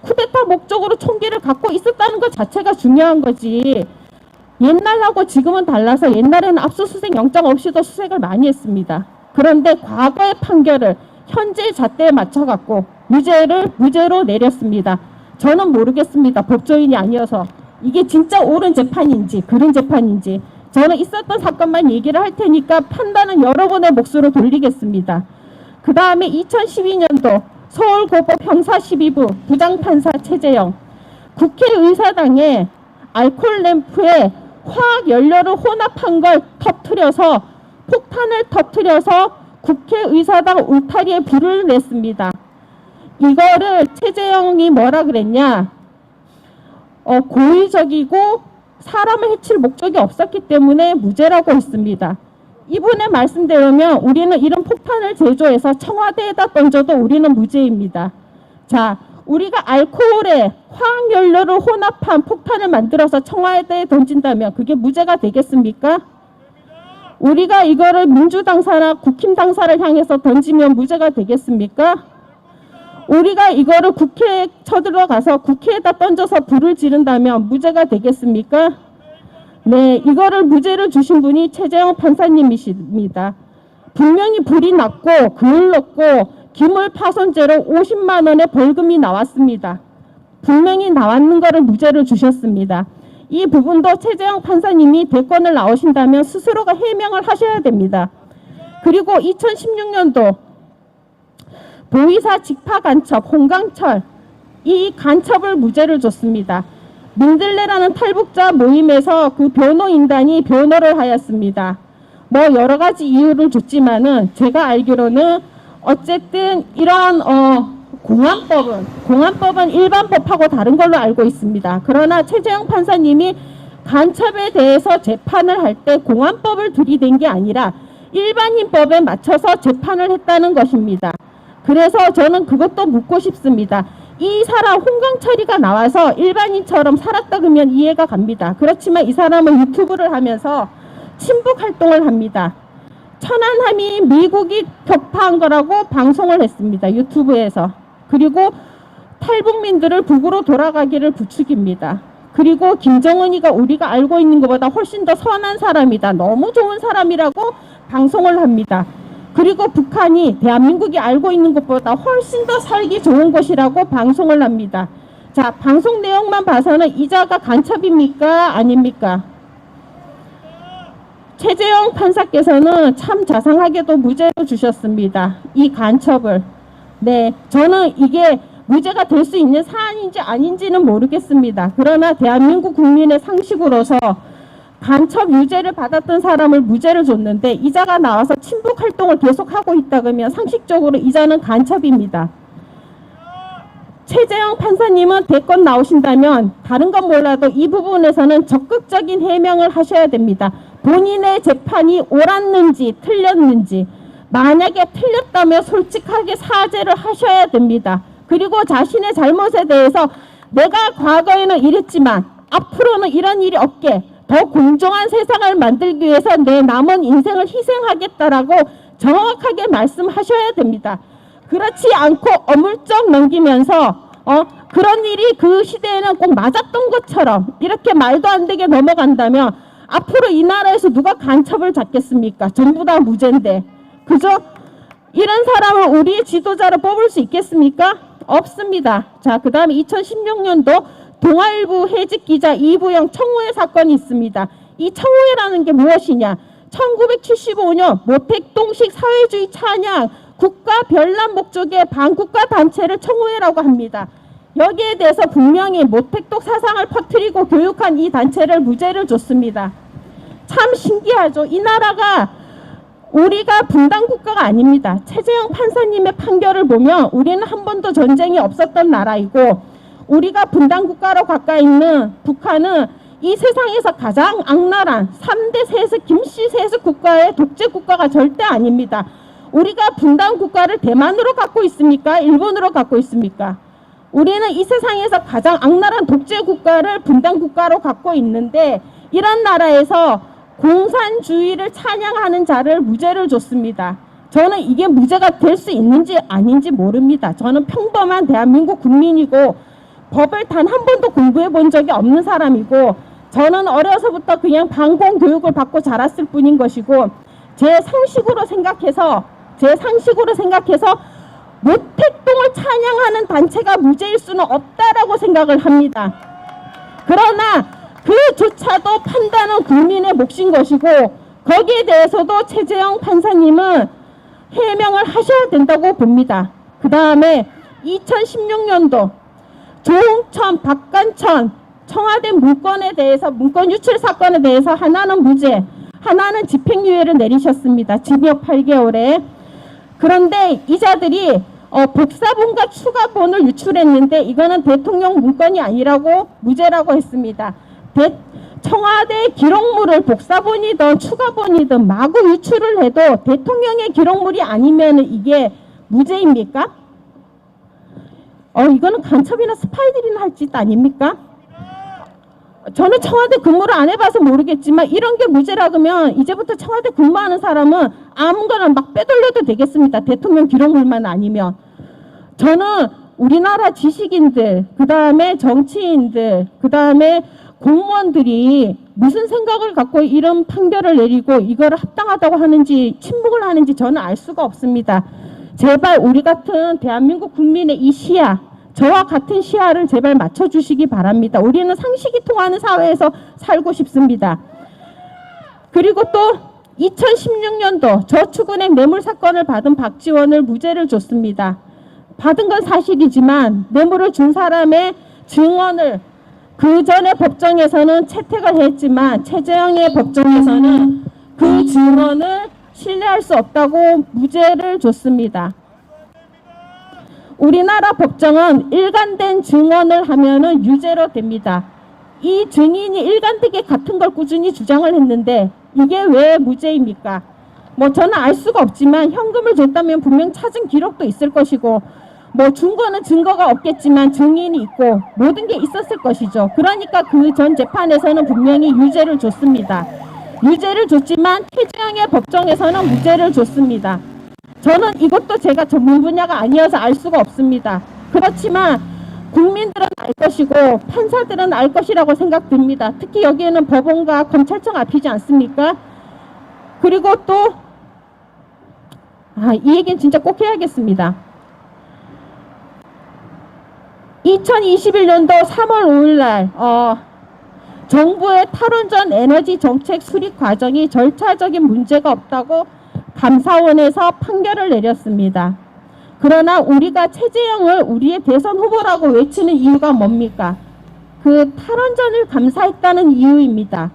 쿠데타 목적으로 총기를 갖고 있었다는 것 자체가 중요한 거지. 옛날하고 지금은 달라서 옛날에는 압수수색 영장 없이도 수색을 많이 했습니다. 그런데 과거의 판결을 현재 잣대에 맞춰갖고 무죄로 내렸습니다. 저는 모르겠습니다. 법조인이 아니어서. 이게 진짜 옳은 재판인지 그런 재판인지 저는 있었던 사건만 얘기를 할 테니까 판단은 여러분의 몫으로 돌리겠습니다. 그 다음에 2012년도 서울고법 형사 12부 부장판사 최재형 국회의사당에 알코올 램프에 화학연료를 혼합한 걸 터뜨려서 폭탄을 터뜨려서 국회의사당 울타리에 불을 냈습니다. 이거를 최재형이 뭐라 그랬냐? 고의적이고 사람을 해칠 목적이 없었기 때문에 무죄라고 했습니다. 이분의 말씀대로면 우리는 이런 폭탄을 제조해서 청와대에다 던져도 우리는 무죄입니다. 자, 우리가 알코올에 화학연료를 혼합한 폭탄을 만들어서 청와대에 던진다면 그게 무죄가 되겠습니까? 우리가 이거를 민주당사나 국힘당사를 향해서 던지면 무죄가 되겠습니까? 우리가 이거를 국회에 쳐들어가서 국회에다 던져서 불을 지른다면 무죄가 되겠습니까? 네, 이거를 무죄를 주신 분이 최재형 판사님이십니다. 분명히 불이 났고 그을렀고 기물파손죄로 50만 원의 벌금이 나왔습니다. 분명히 나왔는 거를 무죄를 주셨습니다. 이 부분도 최재형 판사님이 대권을 나오신다면 스스로가 해명을 하셔야 됩니다. 그리고 2016년도 보이사 직파 간첩 홍강철 이 간첩을 무죄를 줬습니다. 민들레라는 탈북자 모임에서 그 변호인단이 변호를 하였습니다. 뭐 여러 가지 이유를 줬지만은 제가 알기로는 어쨌든 이런 공안법은 일반 법하고 다른 걸로 알고 있습니다. 그러나 최재형 판사님이 간첩에 대해서 재판을 할 때 공안법을 들이댄 게 아니라 일반인법에 맞춰서 재판을 했다는 것입니다. 그래서 저는 그것도 묻고 싶습니다. 이 사람 홍강철이가 나와서 일반인처럼 살았다 그러면 이해가 갑니다. 그렇지만 이 사람은 유튜브를 하면서 친북 활동을 합니다. 천안함이 미국이 격파한 거라고 방송을 했습니다. 유튜브에서. 그리고 탈북민들을 북으로 돌아가기를 부추깁니다. 그리고 김정은이가 우리가 알고 있는 것보다 훨씬 더 선한 사람이다. 너무 좋은 사람이라고 방송을 합니다. 그리고 북한이 대한민국이 알고 있는 것보다 훨씬 더 살기 좋은 곳이라고 방송을 합니다. 자, 방송 내용만 봐서는 이자가 간첩입니까? 아닙니까? 최재형 판사께서는 참 자상하게도 무죄로 주셨습니다. 이 간첩을. 네, 저는 이게 무죄가 될 수 있는 사안인지 아닌지는 모르겠습니다. 그러나 대한민국 국민의 상식으로서 간첩 유죄를 받았던 사람을 무죄를 줬는데 이자가 나와서 친북 활동을 계속하고 있다 그러면 상식적으로 이자는 간첩입니다. 최재형 판사님은 대권 나오신다면 다른 건 몰라도 이 부분에서는 적극적인 해명을 하셔야 됩니다. 본인의 재판이 옳았는지 틀렸는지, 만약에 틀렸다면 솔직하게 사죄를 하셔야 됩니다. 그리고 자신의 잘못에 대해서 내가 과거에는 이랬지만 앞으로는 이런 일이 없게 더 공정한 세상을 만들기 위해서 내 남은 인생을 희생하겠다라고 정확하게 말씀하셔야 됩니다. 그렇지 않고 어물쩍 넘기면서 그런 일이 그 시대에는 꼭 맞았던 것처럼 이렇게 말도 안 되게 넘어간다면 앞으로 이 나라에서 누가 간첩을 잡겠습니까? 전부 다 무죄인데. 그죠? 이런 사람을 우리의 지도자로 뽑을 수 있겠습니까? 없습니다. 자, 그 다음에 2016년도 동아일보 해직 기자 이부영 청우회 사건이 있습니다. 이 청우회라는 게 무엇이냐? 1975년 모택동식 사회주의 찬양 국가 별난 목적의 반국가 단체를 청우회라고 합니다. 여기에 대해서 분명히 모택동 사상을 퍼뜨리고 교육한 이 단체를 무죄를 줬습니다. 참 신기하죠. 이 나라가 우리가 분단 국가가 아닙니다. 최재형 판사님의 판결을 보면 우리는 한 번도 전쟁이 없었던 나라이고 우리가 분단 국가로 가까이 있는 북한은 이 세상에서 가장 악랄한 3대 세습 김씨 세습 국가의 독재 국가가 절대 아닙니다. 우리가 분단 국가를 대만으로 갖고 있습니까? 일본으로 갖고 있습니까? 우리는 이 세상에서 가장 악랄한 독재 국가를 분단 국가로 갖고 있는데 이런 나라에서 공산주의를 찬양하는 자를 무죄를 줬습니다. 저는 이게 무죄가 될 수 있는지 아닌지 모릅니다. 저는 평범한 대한민국 국민이고 법을 단 한 번도 공부해 본 적이 없는 사람이고 저는 어려서부터 그냥 방공 교육을 받고 자랐을 뿐인 것이고 제 상식으로 생각해서 모택동을 찬양하는 단체가 무죄일 수는 없다라고 생각을 합니다. 그러나 그조차도 판단은 국민의 몫인 것이고 거기에 대해서도 최재형 판사님은 해명을 하셔야 된다고 봅니다. 그 다음에 2016년도 조홍천, 박관천 청와대 문건 유출 사건에 대해서 하나는 무죄, 하나는 집행유예를 내리셨습니다. 징역 8개월에. 그런데 이자들이 복사본과 추가본을 유출했는데 이거는 대통령 문건이 아니라고 무죄라고 했습니다. 청와대 기록물을 복사본이든 추가본이든 마구 유출을 해도 대통령의 기록물이 아니면 이게 무죄입니까? 이거는 간첩이나 스파이들이나 할 짓 아닙니까? 저는 청와대 근무를 안 해봐서 모르겠지만 이런 게 무죄라 그러면 이제부터 청와대 근무하는 사람은 아무거나 막 빼돌려도 되겠습니다. 대통령 기록물만 아니면. 저는 우리나라 지식인들, 그 다음에 정치인들, 그 다음에 공무원들이 무슨 생각을 갖고 이런 판결을 내리고 이걸 합당하다고 하는지 침묵을 하는지 저는 알 수가 없습니다. 제발 우리 같은 대한민국 국민의 이 시야, 저와 같은 시야를 제발 맞춰주시기 바랍니다. 우리는 상식이 통하는 사회에서 살고 싶습니다. 그리고 또 2016년도 저축은행 뇌물 사건을 받은 박지원을 무죄를 줬습니다. 받은 건 사실이지만 뇌물을 준 사람의 증언을 그 전에 법정에서는 채택을 했지만 최재형의 법정에서는 그 증언을 신뢰할 수 없다고 무죄를 줬습니다. 우리나라 법정은 일관된 증언을 하면은 유죄로 됩니다. 이 증인이 일관되게 같은 걸 꾸준히 주장을 했는데 이게 왜 무죄입니까? 저는 알 수가 없지만 현금을 줬다면 분명 찾은 기록도 있을 것이고 준 거는 증거가 없겠지만 증인이 있고 모든 게 있었을 것이죠. 그러니까 그 전 재판에서는 분명히 유죄를 줬습니다. 유죄를 줬지만 최재형의 법정에서는 무죄를 줬습니다. 저는 이것도 제가 전문 분야가 아니어서 알 수가 없습니다. 그렇지만 국민들은 알 것이고 판사들은 알 것이라고 생각됩니다. 특히 여기에는 법원과 검찰청 앞이지 않습니까? 그리고 또 이 얘기는 진짜 꼭 해야겠습니다. 2021년도 3월 5일 날 정부의 탈원전 에너지 정책 수립 과정이 절차적인 문제가 없다고 감사원에서 판결을 내렸습니다. 그러나 우리가 최재형을 우리의 대선 후보라고 외치는 이유가 뭡니까? 그 탈원전을 감사했다는 이유입니다.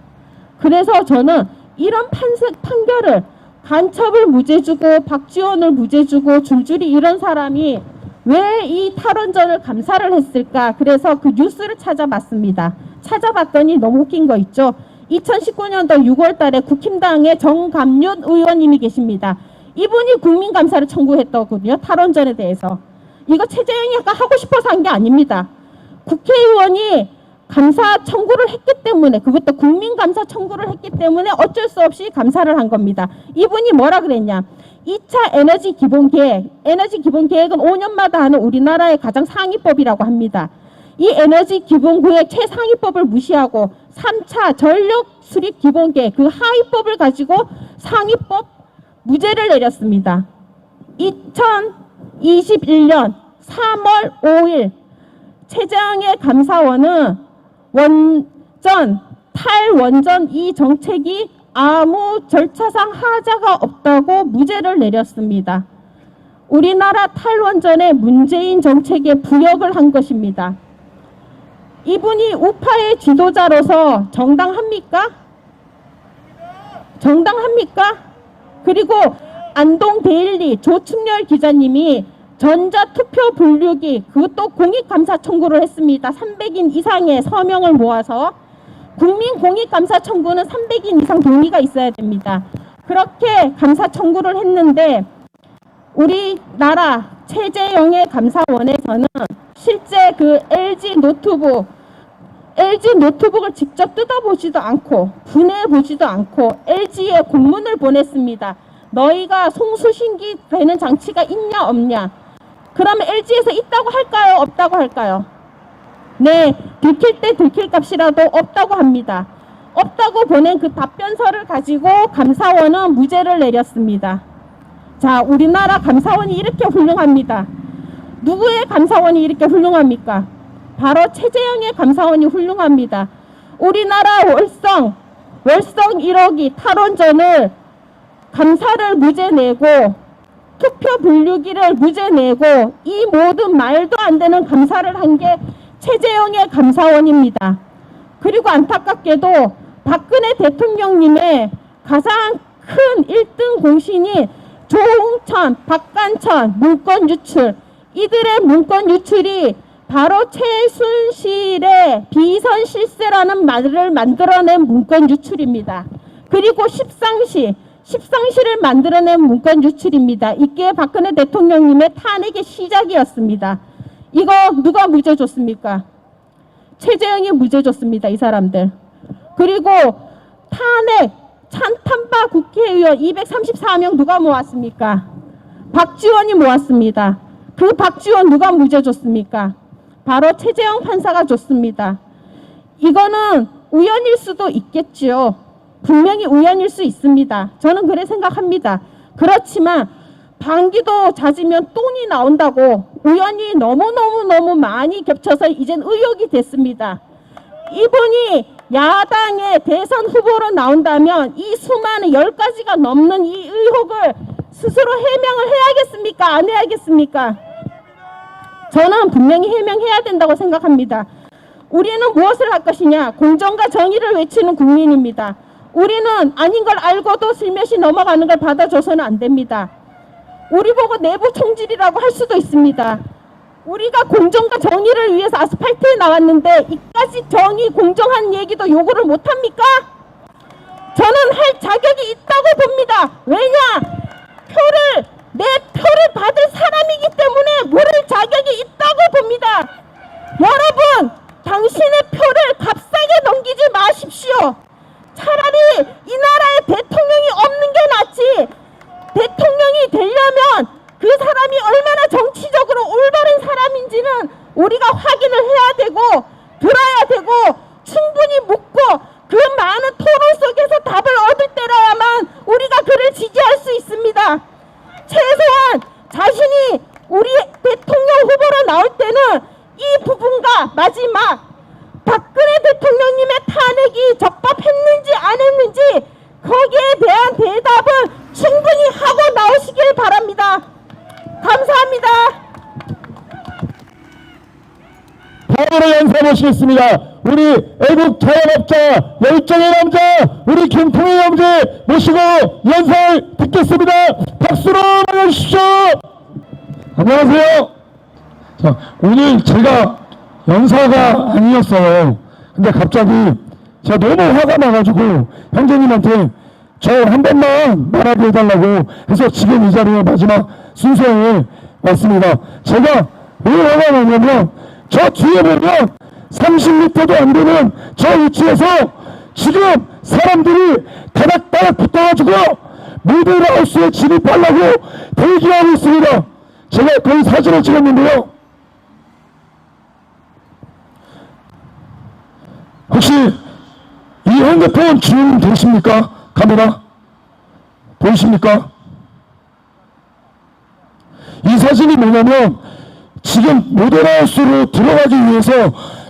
그래서 저는 이런 판결을 간첩을 무죄 주고 박지원을 무죄 주고 줄줄이 이런 사람이 왜 이 탈원전을 감사를 했을까? 그래서 그 뉴스를 찾아봤습니다. 찾아봤더니 너무 웃긴 거 있죠. 2019년도 6월 달에 국힘당의 정감윤 의원님이 계십니다. 이분이 국민감사를 청구했더군요. 탈원전에 대해서. 이거 최재형이 하고 싶어서 한 게 아닙니다. 국회의원이 감사 청구를 했기 때문에, 그것도 국민감사 청구를 했기 때문에 어쩔 수 없이 감사를 한 겁니다. 이분이 뭐라 그랬냐. 2차 에너지 기본계획, 에너지 기본계획은 5년마다 하는 우리나라의 가장 상위법이라고 합니다. 이 에너지 기본계획 최상위법을 무시하고 3차 전력 수립 기본계획, 그 하위법을 가지고 상위법 무죄를 내렸습니다. 2021년 3월 5일 최재형의 감사원은 탈원전 이 정책이 아무 절차상 하자가 없다고 무죄를 내렸습니다. 우리나라 탈원전에 문재인 정책에 부역을 한 것입니다. 이분이 우파의 지도자로서 정당합니까? 정당합니까? 그리고 안동데일리 조충렬 기자님이 전자투표 분류기, 그것도 공익감사 청구를 했습니다. 300인 이상의 서명을 모아서. 국민 공익감사 청구는 300인 이상 동의가 있어야 됩니다. 그렇게 감사 청구를 했는데 우리나라 최재형의 감사원에서는 실제 그 LG 노트북을 직접 뜯어보지도 않고 분해보지도 않고 LG에 공문을 보냈습니다. 너희가 송수신기 되는 장치가 있냐 없냐. 그러면 LG에서 있다고 할까요? 없다고 할까요? 네, 들킬 때 들킬 값이라도 없다고 합니다. 없다고 보낸 그 답변서를 가지고 감사원은 무죄를 내렸습니다. 자, 우리나라 감사원이 이렇게 훌륭합니다. 누구의 감사원이 이렇게 훌륭합니까? 바로 최재형의 감사원이 훌륭합니다. 우리나라 월성 1호기 탈원전을 감사를 무죄 내고 투표 분류기를 무죄 내고 이 모든 말도 안 되는 감사를 한 게 최재형의 감사원입니다. 그리고 안타깝게도 박근혜 대통령님의 가장 큰 1등 공신이 조홍천, 박관천 문건 유출, 이들의 문건 유출이 바로 최순실의 비선 실세라는 말을 만들어낸 문건 유출입니다. 그리고 십상시를 만들어낸 문건 유출입니다. 이게 박근혜 대통령님의 탄핵의 시작이었습니다. 이거 누가 무죄 줬습니까? 최재형이 무죄 줬습니다. 이 사람들. 그리고 탄핵 찬탄바 국회의원 234명 누가 모았습니까? 박지원이 모았습니다. 그 박지원 누가 무죄 줬습니까? 바로 최재형 판사가 줬습니다. 이거는 우연일 수도 있겠지요. 분명히 우연일 수 있습니다. 저는 그래 생각합니다. 그렇지만 방귀도 잦으면 똥이 나온다고 우연히 너무 많이 겹쳐서 이젠 의혹이 됐습니다. 이분이 야당의 대선 후보로 나온다면 이 수많은 10가지가 넘는 이 의혹을 스스로 해명을 해야겠습니까? 안 해야겠습니까? 저는 분명히 해명해야 된다고 생각합니다. 우리는 무엇을 할 것이냐? 공정과 정의를 외치는 국민입니다. 우리는 아닌 걸 알고도 슬며시 넘어가는 걸 받아줘서는 안 됩니다. 우리 보고 내부 총질이라고 할 수도 있습니다. 우리가 공정과 정의를 위해서 아스팔트에 나왔는데 이까지 정의, 공정한 얘기도 요구를 못합니까? 저는 할 자격이 있다고 봅니다. 왜냐? 내 표를 받을 사람이기 때문에 물을 자격이 있다고 봅니다. 여러분, 당신의 표를 값싸게 넘기지 마십시오. 차라리 이 나라에 대통령이 없는 게 낫지. 대통령이 되려면 그 사람이 얼마나 정치적으로 올바른 사람인지는 우리가 확인을 해야 되고 들어야 되고 충분히 묻고 그 많은 토론 속에서 답을 얻을 때라야만 우리가 그를 지지할 수 있습니다. 최소한 자신이 우리 대통령 후보로 나올 때는 이 부분과 마지막 박근혜 대통령님의 탄핵이 적법했는지 안 했는지 거기에 대한 대답을 충분히 하고 나오시길 바랍니다. 감사합니다. 다음으로 연사 모시겠습니다. 우리 애국 자영업자 열정의 남자 우리 김통희 형제 모시고 연설 듣겠습니다. 박수로 맞아주십시오. 안녕하세요. 자, 오늘 제가 연사가 아니었어요. 근데 갑자기 제가 너무 화가 나가지고 형제님한테 저 한 번만 말하게 해달라고 해서 지금 이 자리에 마지막 순서에 왔습니다. 제가 왜 화가 나냐면 저 뒤에 보면 30m도 안 되는 저 위치에서 지금 사람들이 다닥다닥 붙어가지고 모델하우스에 진입하려고 대기하고 있습니다. 제가 거의 사진을 찍었는데요. 혹시 이 핸드폰 줌 되십니까? 카메라 보이십니까? 이 사진이 뭐냐면 지금 모델하우스로 들어가기 위해서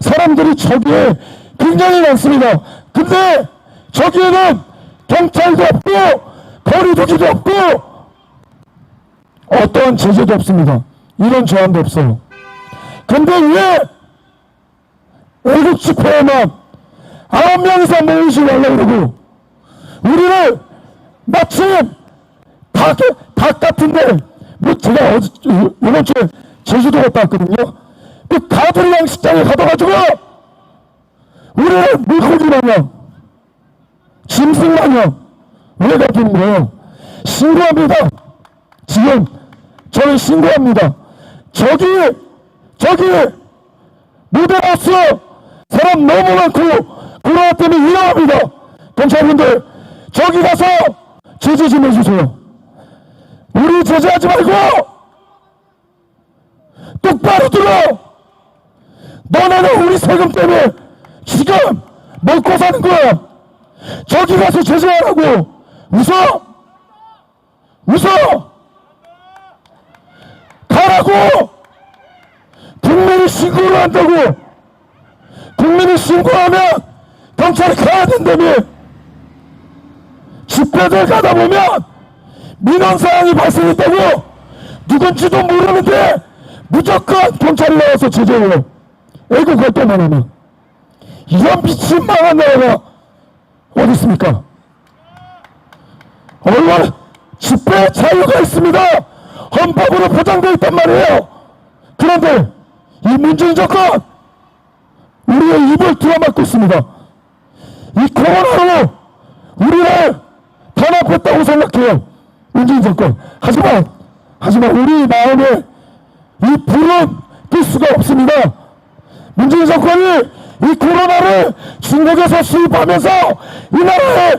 사람들이 저기에 굉장히 많습니다. 근데 저기에는 경찰도 없고 거리두기도 없고 어떠한 제재도 없습니다. 이런 제한도 없어요. 근데 왜 애국 집회에만 9명이서 모이지 말라고 그러고 우리를 마침 닭 같은데 뭐 제가 이번 주에 제주도 갔다 왔거든요. 그 가두리 양식장에 가둬가지고 우리를 물고기 마냥 짐승 마냥 왜 가두는 거예요? 신고합니다. 지금 저는 신고합니다. 저기 모델하우스 사람 너무 많고 코로나 때문에 위험합니다. 경찰분들 저기 가서 제재 좀 해주세요. 우리 제재하지 말고 똑바로 들어. 너네는 우리 세금 때문에 지금 먹고 사는 거야. 저기 가서 제재하라고. 웃어 가라고. 국민이 신고를 한다고. 국민이 신고하면 경찰이 가야 된다며. 집회들 가다 보면 민원사항이 발생했다고 누군지도 모르는데 무조건 경찰이 나와서 제재해요. 애국 활동만 하면. 이런 미친 망한 나라가 어디 있습니까? 얼마나 집회 자유가 있습니다. 헌법으로 보장되어 있단 말이에요. 그런데 이 문재인 정권 우리의 입을 들어막고 있습니다. 이 코로나로 우리를 탄압했다고 생각해요. 문재인 정권. 하지만 우리 마음에 이 불은 끌 수가 없습니다. 문재인 정권이 이 코로나를 중국에서 수입하면서 이 나라에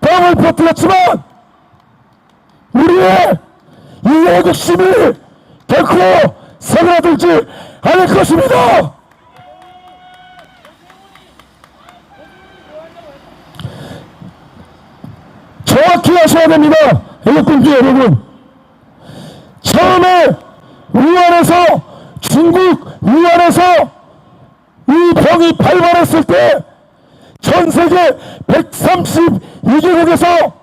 병을 퍼뜨렸지만 우리의 이 애국심이 결코 사그라들지 않을 것입니다. 정확히 하셔야 됩니다. 애국분들 여러분. 처음에 우한에서 중국 우한에서 이 병이 발발했을 때 전 세계 132개국에서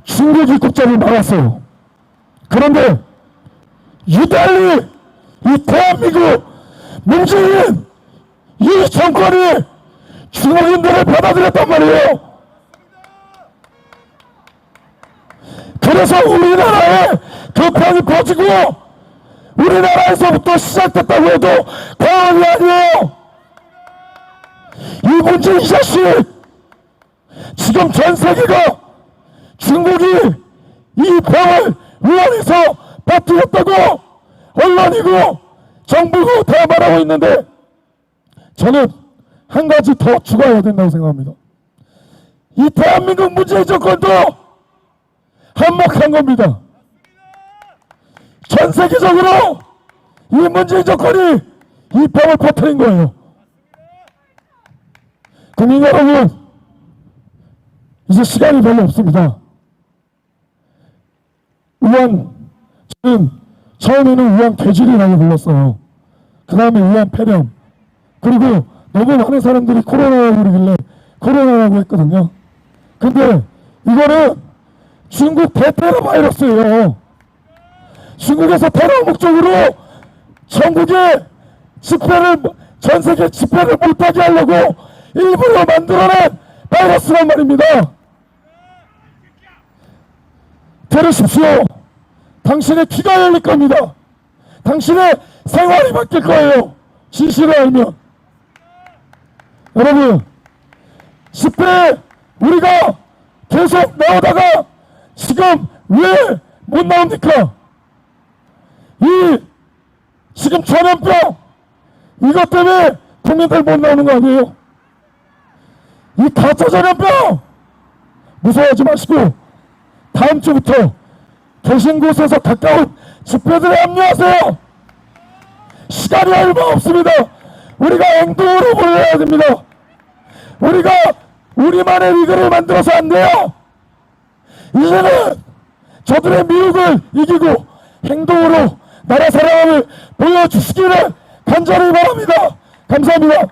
중국 입국자를 막았어요. 그런데 유달리 이 대한민국 문재인 이 정권이 중국인들을 받아들였단 말이에요. 그래서 우리나라에 그 병이 퍼지고 우리나라에서부터 시작됐다고 해도 과언이 아니에요. 이 문재인 자식 지금 전 세계가 중국이 이 병을 우한에서 퍼뜨렸다고 언론이고 정부고 다 말하고 있는데 저는 한 가지 더 추가해야 된다고 생각합니다. 이 대한민국 문재인 정권도 한몫한 겁니다. 전 세계적으로 이 문재인 정권이 이 병을 퍼뜨린 거예요. 국민 여러분, 이제 시간이 별로 없습니다. 우한, 저는 처음에는 우한 괴질이라고 불렀어요. 그 다음에 우한 폐렴. 그리고 너무 많은 사람들이 코로나라고 그러길래 코로나라고 했거든요. 근데 이거는 중국 대테러 바이러스예요. 중국에서 테러 목적으로 전국에 집회를, 전 세계 집회를 못하게 하려고 일부러 만들어낸 바이러스란 말입니다. 들으십시오. 당신의 귀가 열릴 겁니다. 당신의 생활이 바뀔 거예요. 진실을 알면. 여러분, 10회 우리가 계속 나오다가 지금 왜 못 나옵니까? 이 지금 전염병 이것 때문에 국민들 못 나오는 거 아니에요? 이 가짜 전염병 무서워하지 마시고 다음 주부터 계신 곳에서 가까운 집회들에 합류하세요. 시간이 얼마 없습니다. 우리가 행동으로 보여야 됩니다. 우리가 우리만의 리그를 만들어서 안 돼요. 이제는 저들의 미혹을 이기고 행동으로 나라 사랑을 보여주시기를 간절히 바랍니다. 감사합니다.